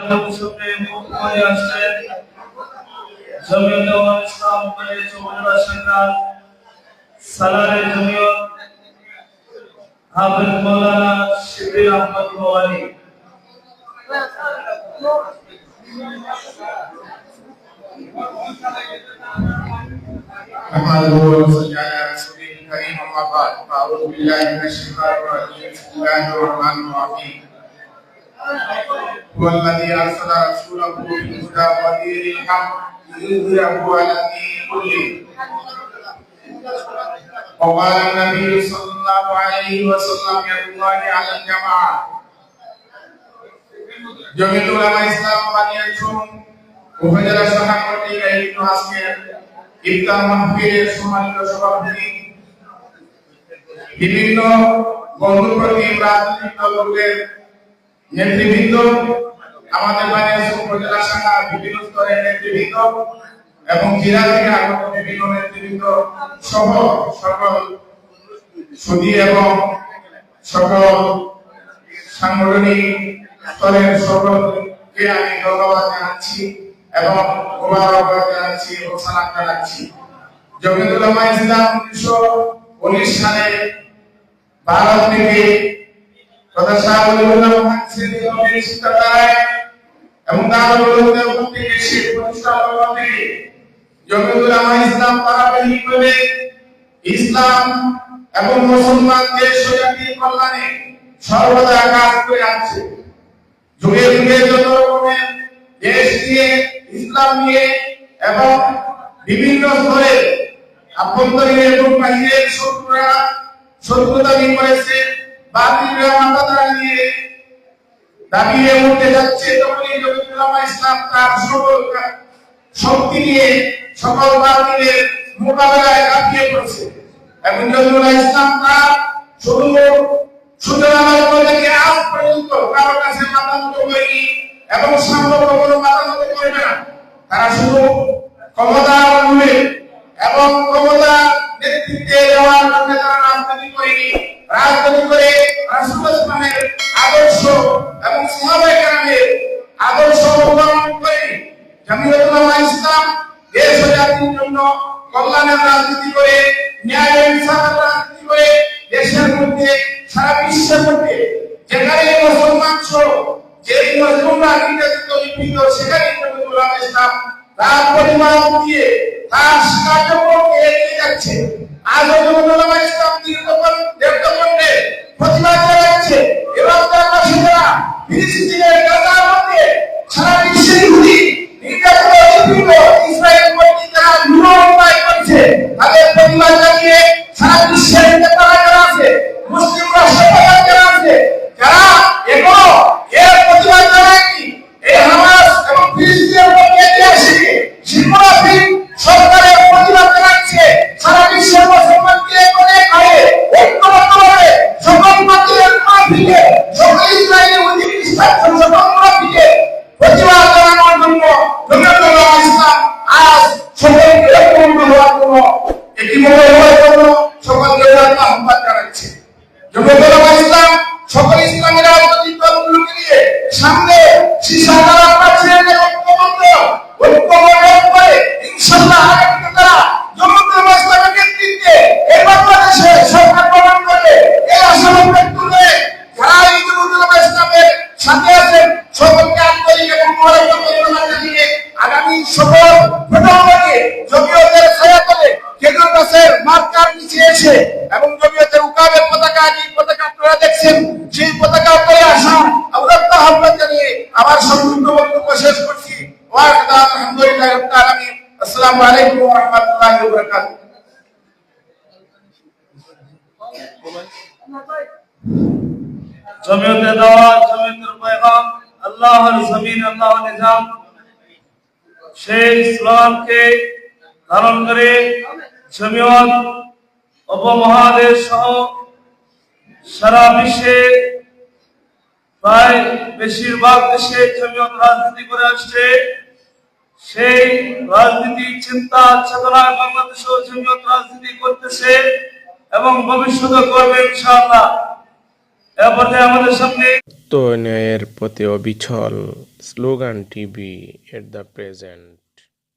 সামনে মুখে আসছেন জমিয়ত ইসলাম চৌমুহরা শাখা সালারে জমিয়ত হাফেজ মাওলানা শিবির আহমদ মাওয়ালি। أحمده وأصلي على رسوله الكريم أما بعد فأعوذ بالله من الشيطان الرجيم بسم الله الرحمن الرحيم هو الذي أرسل رسوله بالهدى ودين الحق ليظهره على الدين كله وقال النبي صلى الله عليه وسلم يد الله على الجماعة জমিয়ত উলামা ইসলাম বানিয়াচুন উপজেলা শাখা কর্তৃক আয়োজিত আজকের ইফতার মাহফিলের সম্মানিত সভাপতি, বিভিন্ন বন্ধুপ্রতি রাজনৈতিক দলগুলোর নেতৃবৃন্দ, আমাদের বানিয়াচুন উপজেলা শাখা বিভিন্ন স্তরের নেতৃবৃন্দ এবং জেলা থেকে আগত বিভিন্ন নেতৃবৃন্দ সহ সকল সুধী এবং সকল সাংগঠনিক স্তরের সকলকে আমি ধন্যবাদ জানাচ্ছি এবং মোবারকবাদ জানাচ্ছি ও সালাম জানাচ্ছি। জমিয়ত উলামা ইসলাম 1919 সালে ভারত থেকে তথা শাহ ওলিউল্লাহ মুহাদ্দিসের শিক্ষাদায় এবং দারুল উলুম থেকে সে প্রতিষ্ঠা করতে জমিয়ত উলামা ইসলাম ধারাবাহিকভাবে ইসলাম এবং মুসলমানদের জাতির কল্যাণে সর্বদা কাজ করে আসছে। যুগে যুগে যত রকমের দেশ নিয়ে ইসলাম নিয়ে এবং বিভিন্ন স্তরে আভ্যন্তরীণ এবং বাহিরের শত্রুতা করেছে, বাতিলরা মাথাটা নিয়ে দাবিয়ে উঠতে যাচ্ছে, তখনই জমিয়ত উলামা ইসলাম তার সকল শক্তি নিয়ে সকল বাতিলের মোকাবেলায় ঝাঁপিয়ে পড়ছে এবং জমিয়ত উলামা ইসলাম তার শুধু সূচনা থেকে আজ পর্যন্ত কারোর কাছে মাথা নত করেনি এবং সামনে কখনো মাথা নত করবে না। তারা শুধু ক্ষমতার মূলে এবং ক্ষমতা নেতৃত্বে দেওয়ার জন্য তারা রাজনীতি করেনি, রাজনীতি করে রাসূলুল্লাহ ইসলামের আদর্শ এবং সাহাবায়ে কেরামের আদর্শ অনুসরণ করে জমিয়ত উলামা ইসলাম দেশ ও জাতির জন্য কল্যাণের রাজনীতি করে, ন্যায় ও ইনসাফের রাজনীতি করে দেশের মধ্যে সারা বিশ্বের মধ্যে যেখানে মুসলমান সহ যে মুসলমানরা নির্যাতিত নিপীড়িত সেখানে জমিয়ত উলামা ইসলাম তার পরিমাণ দিয়ে তার কার্যক্রমকে এগিয়ে যাচ্ছে। আজ জমিয়ত উলামা ইসলাম দেবদখলে প্রতিবাদ জানাচ্ছে এবং তার বাসিন্দারা ফিলিস্তিনের গাজার মধ্যে সারা বিশ্বে ইহুদি নির্যাতিত নিপীড়িত ইসরায়েল কর্তৃক যারা নির্মমভাবে করছে তাদের প্রতিবাদ জানিয়ে সারা বিশ্বের নেতারা যারা আছে, মুসলিম রাষ্ট্রপ্রধান যারা আছে, যারা এখনো এর প্রতিবাদ জানায়নি, এই হামাস এবং ফিলিস্তিনের মধ্যে ঐতিহাসিক শিল্পরাফিক সরকারের প্রতিবাদ জানাচ্ছে সারা বিশ্বের মুসলমানকে করে করে ঐক্যবদ্ধভাবে সকল বাতিলের মুনাফিকে সকল ইসরায়েলি অধিনিষ্ঠা সকল মুনাফিকে প্রতিবাদ জানানোর জন্য জমিয়ত উলামা ইসলাম আজ সকলকে ঐক্যবদ্ধ হওয়ার জন্য একীভূত হওয়ার জন্য সকলকে আহ্বান জানাচ্ছে। জমিয়ত উলামা ইসলাম সকল ইসলামী রাজনৈতিক দলগুলোকে নিয়ে সামনে শিশাকার প্রাচীরের ঐক্যবদ্ধ করে ইনশাআল্লাহ আগামীতে তারা জমিয়ত উলামা ইসলামের নেতৃত্বে এই বাংলাদেশে সরকার গঠন করবে এই আশাবাদ ব্যক্ত করে যারা এই জমিয়ত উলামা ইসলামের সাথে আছেন সকলকে আন্তরিক এবং মোবারকবাদ জানিয়ে আগামী সকল প্রজন্মকে জমিয়তের ছায়াতলে খেজুর গাছের মার্কার নিচে এসে এবং জমিয়তের উকাবের পতাকা, যে পতাকা আপনারা দেখছেন সেই পতাকা উপরে আসা আহ্বান জানিয়ে আমার সংক্ষিপ্ত বক্তব্য শেষ করছি। আলহামদুলিল্লাহ রাব্বিল আলামিন। আসসালামু আলাইকুম ওয়া রাহমাতুল্লাহি ওয়া বারাকাতুহু। জমিয়তের দাওয়াত, জমিয়তের পয়গাম, আল্লাহর জমিন আল্লাহর নিজাম, সেই স্লোগানকে ধারণ করে জমিয়ত উপমহাদেশ সহ সারা বিশ্বে প্রায় বেশিরভাগ দেশে জমিয়ত রাজনীতি করে আসছে। সেই রাজনীতি চিন্তা চেতনায় বাংলাদেশেও জমিয়ত রাজনীতি করতেছে এবং ভবিষ্যতে করবে ইনশাআল্লাহ। এরপরে আমাদের সামনে তো ন্যায়ের প্রতি অবিচল Slogan TV at the present.